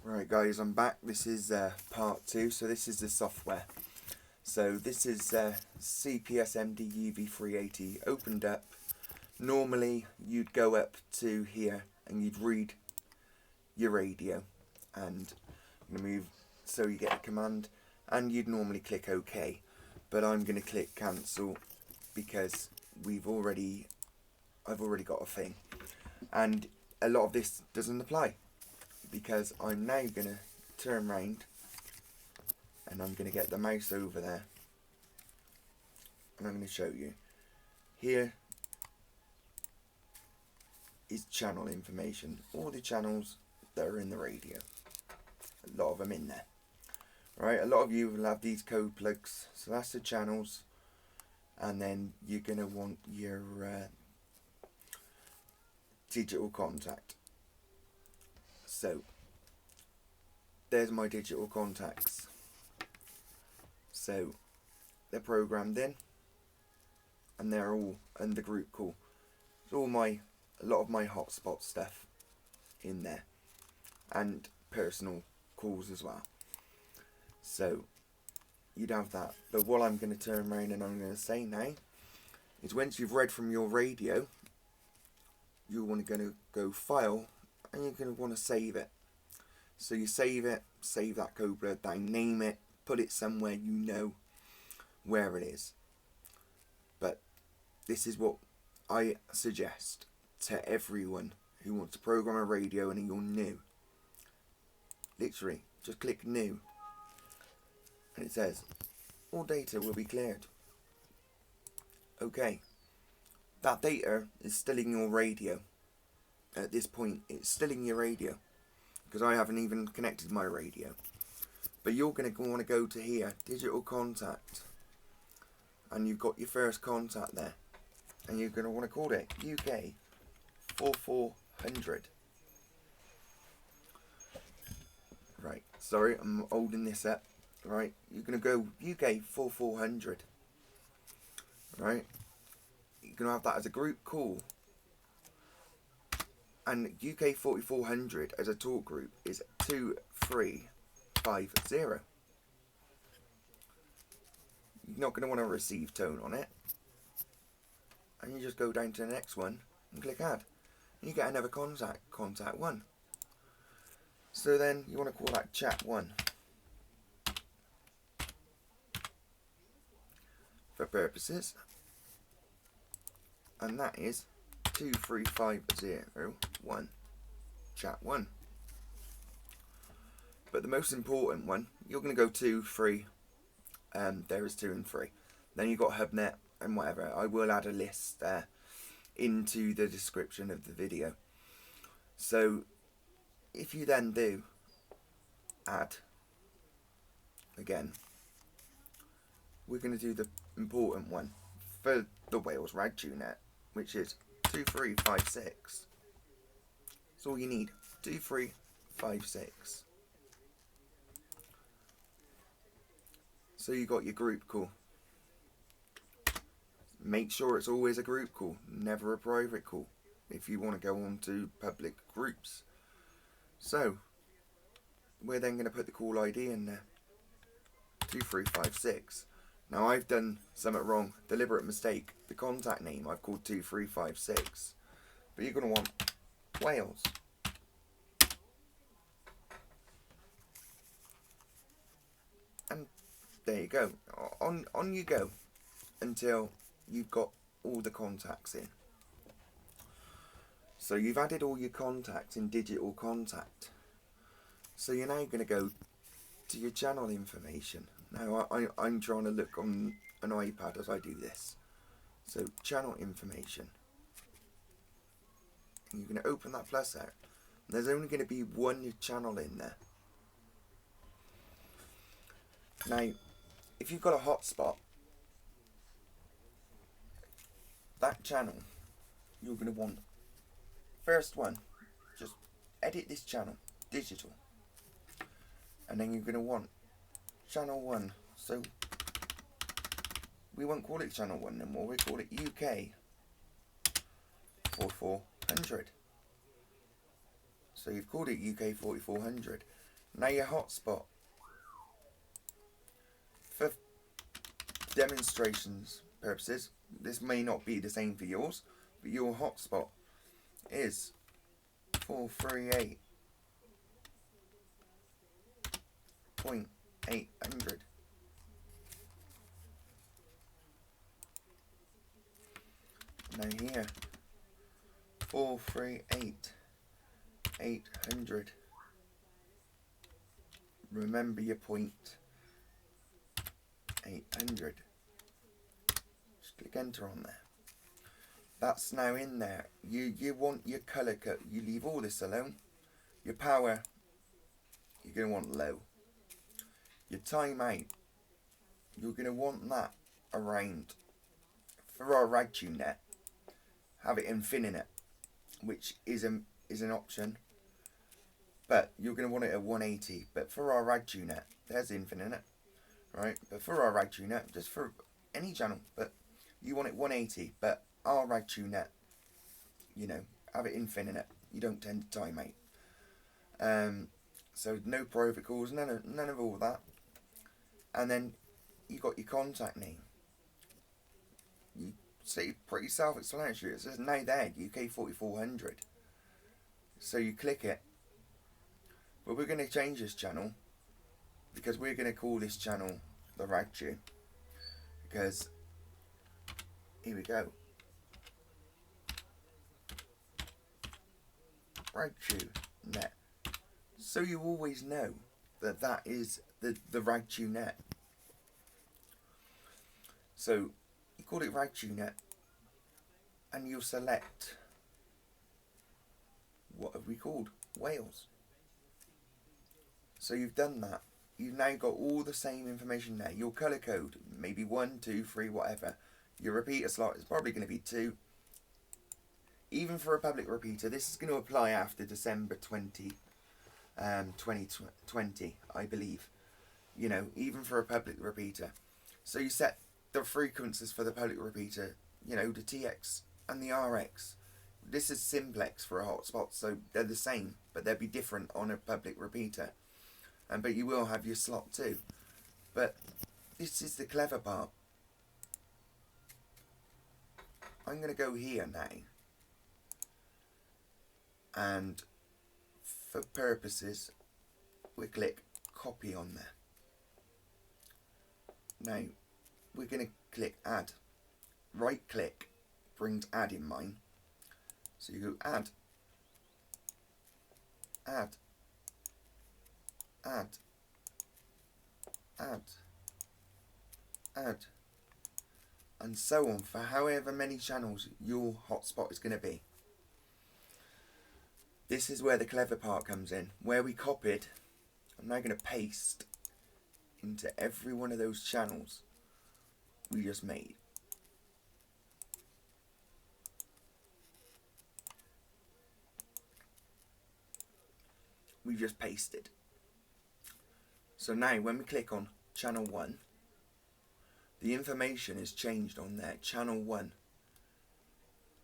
Right guys, I'm back. This is part 2, so this is the software. So this is CPSMD UV380 opened up. Normally you'd go up to here and you'd read your radio, and I'm going to move so you get a command, and you'd normally click OK, but I'm going to click cancel because I've already got a thing, and a lot of this doesn't apply, because I'm now going to turn round and I'm going to get the mouse over there and I'm going to show you. Here is channel information, all the channels that are in the radio, a lot of them in there. Right, a lot of you will have these code plugs, so that's the channels, and then you're going to want your digital contact. So there's my digital contacts. So they're programmed in, and they're all under group call. It's all a lot of my hotspot stuff in there, and personal calls as well. So you'd have that. But what I'm going to turn around and I'm going to say now is, once you've read from your radio, you're going to go file, and you're going to want to save it. So you save it, save that code plug down, name it, put it somewhere you know where it is. But this is what I suggest to everyone who wants to program a radio and you're new. Literally, just click new, and it says all data will be cleared. Okay, that data is still in your radio. At this point, it's still in your radio, because I haven't even connected my radio. But you're going to want to go to here, digital contact, and you've got your first contact there, and you're going to want to call it UK 4400. Right, sorry, I'm holding this up. Right, you're going to go UK 4400. Right, you're going to have that as a group call. And UK 4400 as a talk group is 2350. You're not going to want to receive tone on it. And you just go down to the next one and click add. And you get another contact 1. So then you want to call that chat 1. For purposes. And that is 23501 chat 1. But the most important one, you're going to go 2, 3. There is 2 and 3. Then you've got HubNet and whatever. I will add a list there into the description of the video. So if you then do add again, we're going to do the important one for the Wales RadTunet, which is 2356. That's all you need. 2356. So you got your group call. Make sure it's always a group call, never a private call, if you want to go on to public groups. So we're then going to put the call ID in there, 2356. Now I've done something wrong, deliberate mistake. The contact name I've called 2356, but you're going to want Wales. And there you go. On you go until you've got all the contacts in. So you've added all your contacts in digital contact. So you're now going to go to your channel information. Now I'm trying to look on an iPad as I do this. So channel information. And you're going to open that plus out. There's only going to be one channel in there. Now, if you've got a hotspot, that channel, you're going to want, first one, just edit this channel, digital. And then you're going to want channel 1. So we won't call it channel 1 anymore, we call it UK 4400. So you've called it UK 4400. Now your hotspot. For demonstrations purposes, this may not be the same for yours, but your hotspot is 438.800. Now here, 438.800. Remember your point 800. Just click enter on there. That's now in there. You want your colour code. You leave all this alone. Your power, you're going to want low. Your timeout, you're going to want that around. For our RadTuneNet, have it infinite, which is an option. But you're going to want it at 180. But for our RadTuneNet, there's infinite, right? But for our RadTuneNet, just for any channel, but you want it 180. But our RadTuneNet, you know, have it infinite. You don't tend to time out. So no private calls, none of all that. And then you got your contact name. You see, pretty self-explanatory. It says now there, UK 4400. So you click it. But we're going to change this channel because we're going to call this channel the RadTune. Because here we go. RadTuneNet. So you always know that that is the RadTuneNet. So you call it RadTuneNet and you'll select, what have we called? Wales. So you've done that. You've now got all the same information there. Your colour code, maybe 1, 2, 3, whatever. Your repeater slot is probably going to be 2. Even for a public repeater, this is going to apply after December 2020, I believe. You know, even for a public repeater. So you set the frequencies for the public repeater, you know, the TX and the RX. This is simplex for a hotspot, so they're the same, but they'll be different on a public repeater. But you will have your slot too. But this is the clever part. I'm going to go here now. And for purposes, we click copy on there. Now, we're going to click add. Right click brings add in mind. So you go add, add, add, add, add, and so on for however many channels your hotspot is going to be. This is where the clever part comes in. Where we copied, I'm now going to paste into every one of those channels we just made. We just pasted. So now when we click on channel 1, the information is changed on there, channel 1.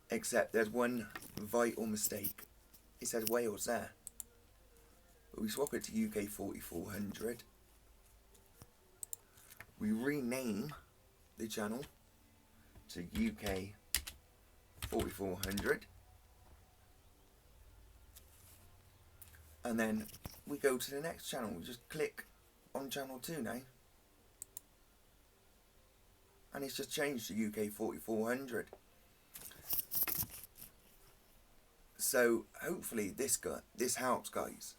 Except there's one vital mistake. It says Wales there. But we swap it to UK 4400. We rename the channel to UK 4400. And then we go to the next channel. We just click on channel 2 now. And it's just changed to UK 4400. So hopefully this helps, guys.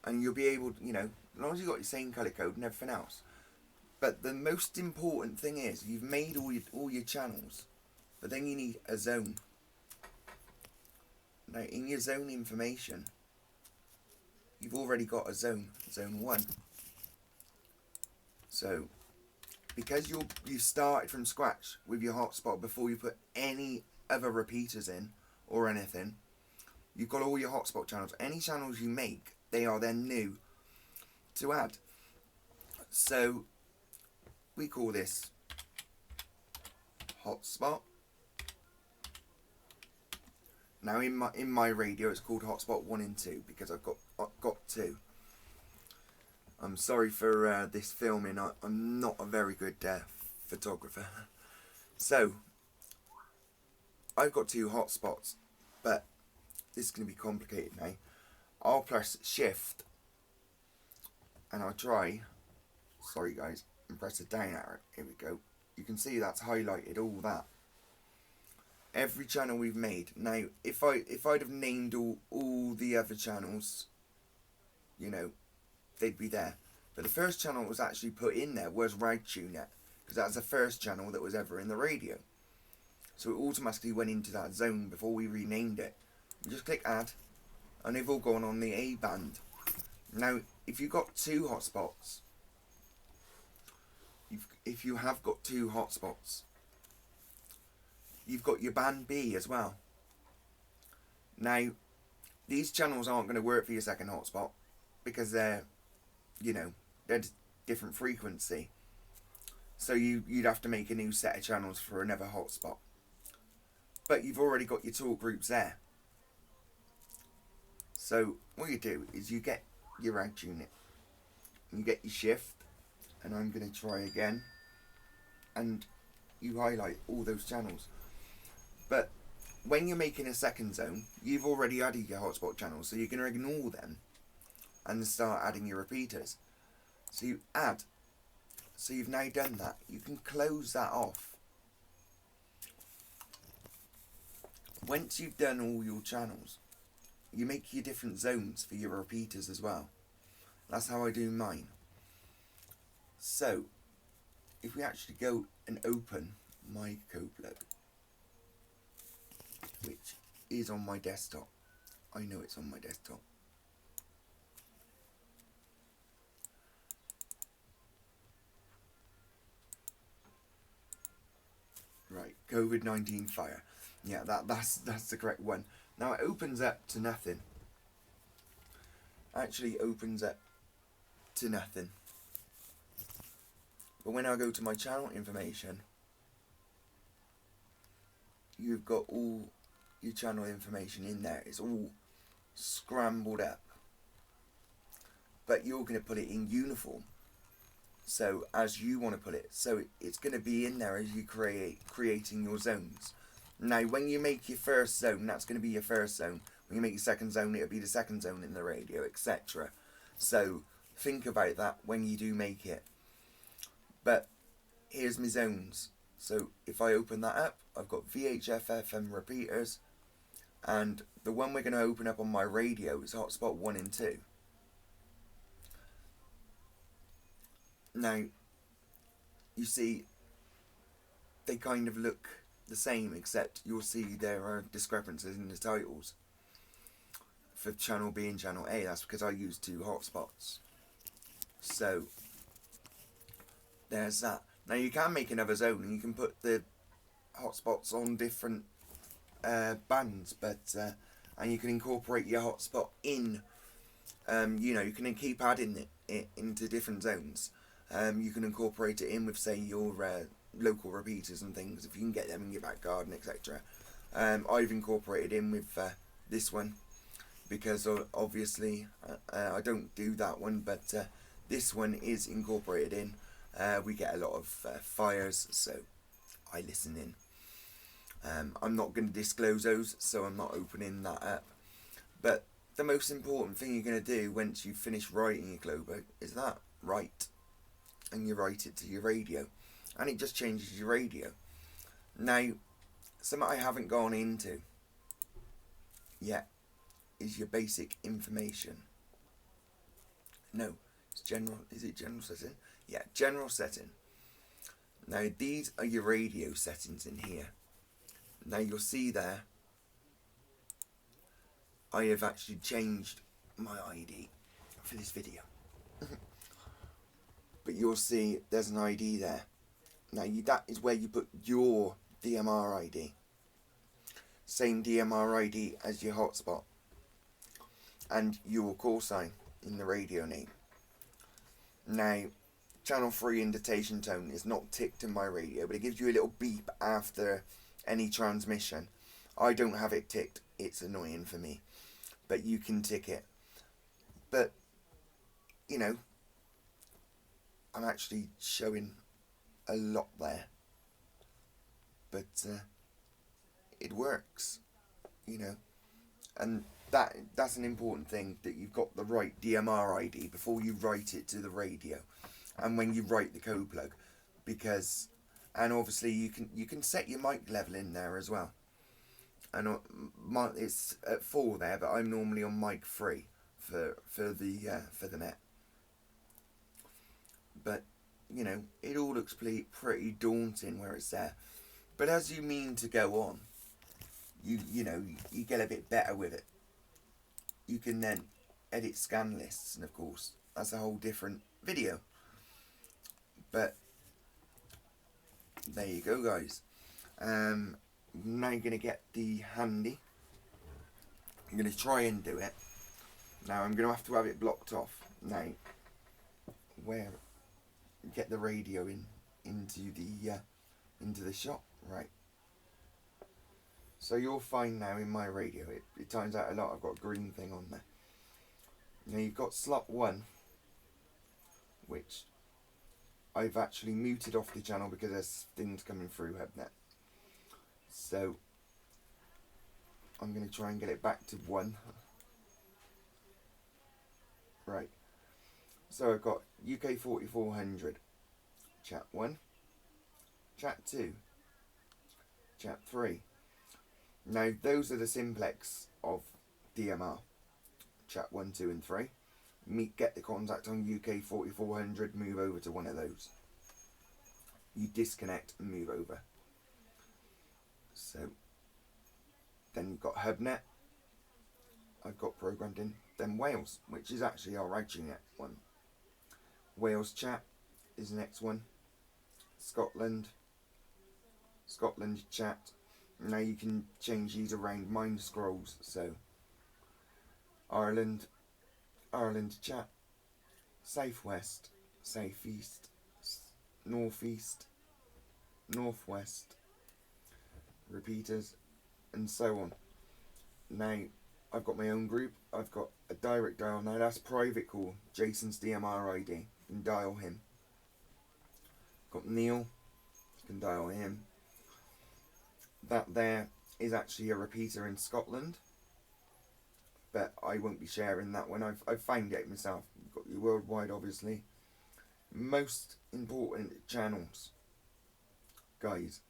And you'll be able to, you know, as long as you've got your same colour code and everything else. But the most important thing is you've made all your channels. But then you need a zone. Now in your zone information, you've already got a zone 1. So because you started from scratch with your hotspot before you put any other repeaters in or anything, you've got all your hotspot channels. Any channels you make, they are then new to add. So we call this hotspot. Now in my radio it's called hotspot 1 and 2 because I've got 2. I'm sorry for this filming. I'm not a very good photographer. So, I've got 2 hotspots, but this is going to be complicated now. I'll press shift and I'll try, sorry guys, and press the down arrow. Here we go. You can see that's highlighted all that. Every channel we've made. Now, if I'd have named all the other channels, you know, they'd be there. But the first channel that was actually put in there was RagTuneNet, because that's the first channel that was ever in the radio. So it automatically went into that zone before we renamed it. You just click add, and they've all gone on the A band. Now, if you've got 2 hotspots, if you have got 2 hotspots, you've got your band B as well. Now, these channels aren't going to work for your second hotspot because they're, you know, they're different frequency. So you'd have to make a new set of channels for another hotspot. But you've already got your talk groups there. So what you do is you get your rag unit, you get your shift, and I'm going to try again, and you highlight all those channels. But when you're making a second zone, you've already added your hotspot channels, so you're going to ignore them and start adding your repeaters. So you add. So you've now done that. You can close that off. Once you've done all your channels, you make your different zones for your repeaters as well. That's how I do mine. So, if we actually go and open my codeplug, which is on my desktop, I know it's on my desktop. Right, COVID-19 fire. Yeah, that's the correct one. Now it opens up to nothing. Actually opens up to nothing. But when I go to my channel information, you've got all your channel information in there. It's all scrambled up. But you're going to put it in uniform. So as you want to put it. So it's going to be in there as you creating your zones. Now when you make your first zone, that's going to be your first zone. When you make your second zone, it'll be the second zone in the radio, etc. So think about that when you do make it. But here's my zones. So if I open that up, I've got VHF FM repeaters, and the one we're going to open up on my radio is hotspot 1 and 2. Now, you see, they kind of look the same, except you'll see there are discrepancies in the titles. For channel B and channel A, that's because I use 2 hotspots. So, there's that. Now you can make another zone and you can put the hotspots on different bands, but and you can incorporate your hotspot in. You know, you can keep adding it into different zones. You can incorporate it in with, say, your local repeaters and things if you can get them in your back garden, etc. I've incorporated in with this one because obviously I don't do that one, but this one is incorporated in. We get a lot of fires, so I listen in. I'm not going to disclose those, so I'm not opening that up. But the most important thing you're going to do once you finish writing your globo is that, write. And you write it to your radio. And it just changes your radio. Now, something I haven't gone into yet is your basic information. No, it's general. Is it general setting? Yeah, general setting. Now, these are your radio settings in here. Now, you'll see there, I have actually changed my ID for this video. But you'll see there's an ID there. Now, that is where you put your DMR ID. Same DMR ID as your hotspot. And your call sign in the radio name. Now, channel 3 indentation tone is not ticked in my radio, but it gives you a little beep after any transmission. I don't have it ticked. It's annoying for me. But you can tick it. But, you know, I'm actually showing a lot there, but it works, you know. And that's an important thing, that you've got the right DMR ID before you write it to the radio, and when you write the code plug, because, and obviously you can set your mic level in there as well. And it's at 4 there, but I'm normally on mic 3 for the net. But you know, it all looks pretty daunting where it's there. But as you mean to go on, you know, you get a bit better with it. You can then edit scan lists, and of course that's a whole different video. But there you go, guys. Now you're gonna get the handy. I'm gonna try and do it. Now I'm gonna have to have it blocked off. Now, where get the radio into the shot, right? So you'll find now in my radio, it turns out a lot. I've got a green thing on there. Now you've got slot 1, which I've actually muted off the channel because there's things coming through HubNet. So I'm going to try and get it back to 1. Right. So I've got UK 4400, chat 1, chat 2, chat 3. Now those are the simplex of DMR, chat 1, 2 and 3. Get the contact on UK 4400, move over to one of those. You disconnect and move over. So then you've got HubNet, I've got programmed in. Then Wales, which is actually our RegioNet one. Wales chat is the next one. Scotland chat. Now you can change these around, mine scrolls, so Ireland chat, Southwest, Southeast, Northeast, Northwest, repeaters, and so on. Now I've got my own group. I've got a direct dial. Now that's private call. Jason's DMR ID. You can dial him. Got Neil. You can dial him. That there is actually a repeater in Scotland, but I won't be sharing that one. I've found it myself. You've got your worldwide, obviously. Most important channels, guys.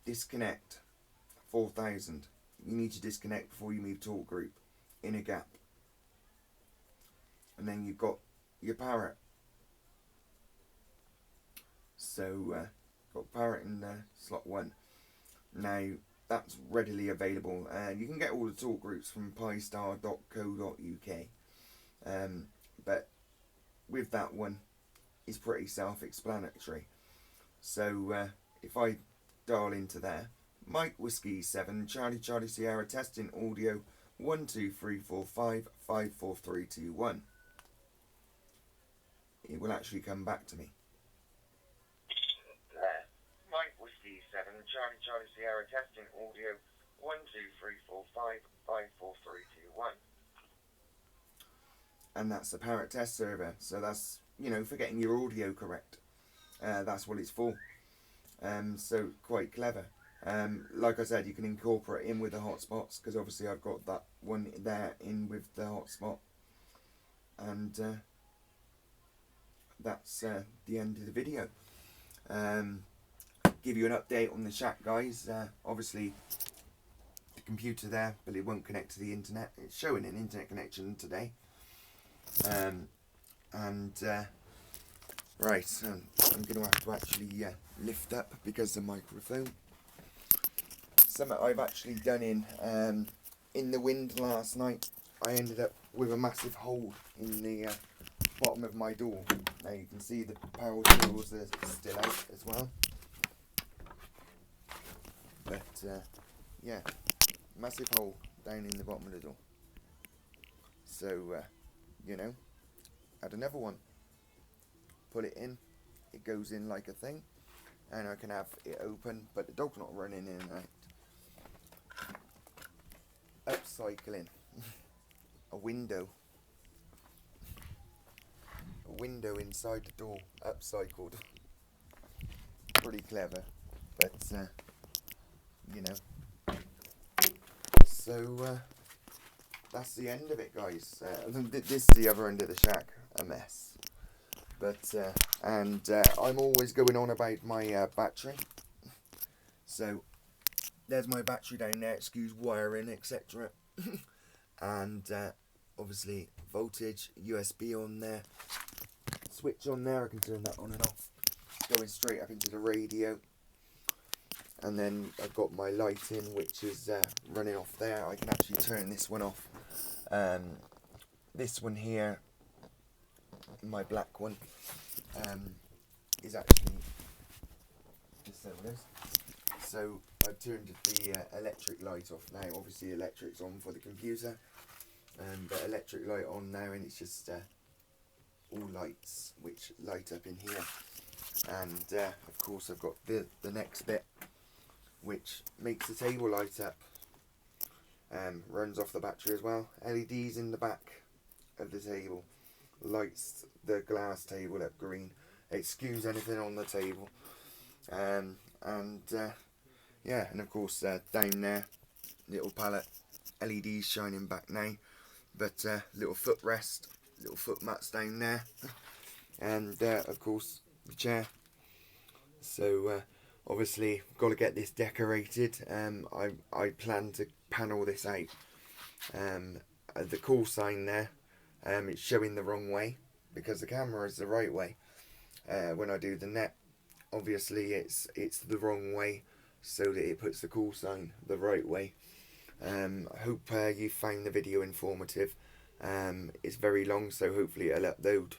Disconnect 4000. You need to disconnect before you move talk group in a gap. And then you've got your parrot. So got parrot in slot 1. Now that's readily available, and you can get all the talk groups from pistar.co.uk. But with that one, it's pretty self-explanatory. So if I dial into there, Mike Whiskey 7 Charlie Charlie Sierra testing audio 1 2 3 4 5 5 4 3 2 1. It will actually come back to me. Mike Whiskey 7 Charlie Charlie Sierra testing audio 1 2 3 4 5 5 4 3 2 1. And that's the Parrot test server. So that's, you know, for getting your audio correct. That's what it's for. So quite clever. Like I said, you can incorporate in with the hotspots, because obviously I've got that one there in with the hotspot, and that's the end of the video. Give you an update on the chat, guys. Obviously the computer there, but it won't connect to the internet. It's showing an internet connection today. Right, so I'm going to have to actually lift up because the microphone. Something I've actually done in the wind last night, I ended up with a massive hole in the bottom of my door. Now you can see the power tools are still out as well. But yeah, massive hole down in the bottom of the door. So you know, add another one. Put it in, it goes in like a thing, and I can have it open, but the dog's not running in and out. Upcycling. A window. window inside the door upcycled. Pretty clever, but you know. So that's the end of it, guys. This is the other end of the shack, a mess. But I'm always going on about my battery. So there's my battery down there. Excuse wiring, etc. And obviously voltage, USB on there, switch on there. I can turn that on and off. Going straight up into the radio. And then I've got my lighting, which is running off there. I can actually turn this one off. This one here, my black one, is actually just so it is. So I've turned the electric light off now. Obviously electric's on for the computer, but electric light on now, and it's just all lights which light up in here. And of course I've got the next bit, which makes the table light up. Runs off the battery as well. LEDs in the back of the table, lights the glass table up green. Excuse anything on the table. Yeah, and of course down there, little palette, LEDs shining back now, but little footrest, little foot mats down there, and of course the chair. So obviously got to get this decorated. I plan to panel this out. The call sign there, it's showing the wrong way because the camera is the right way. When I do the net, obviously it's the wrong way, so that it puts the call sign the right way. I hope you found the video informative. It's very long, so hopefully it'll upload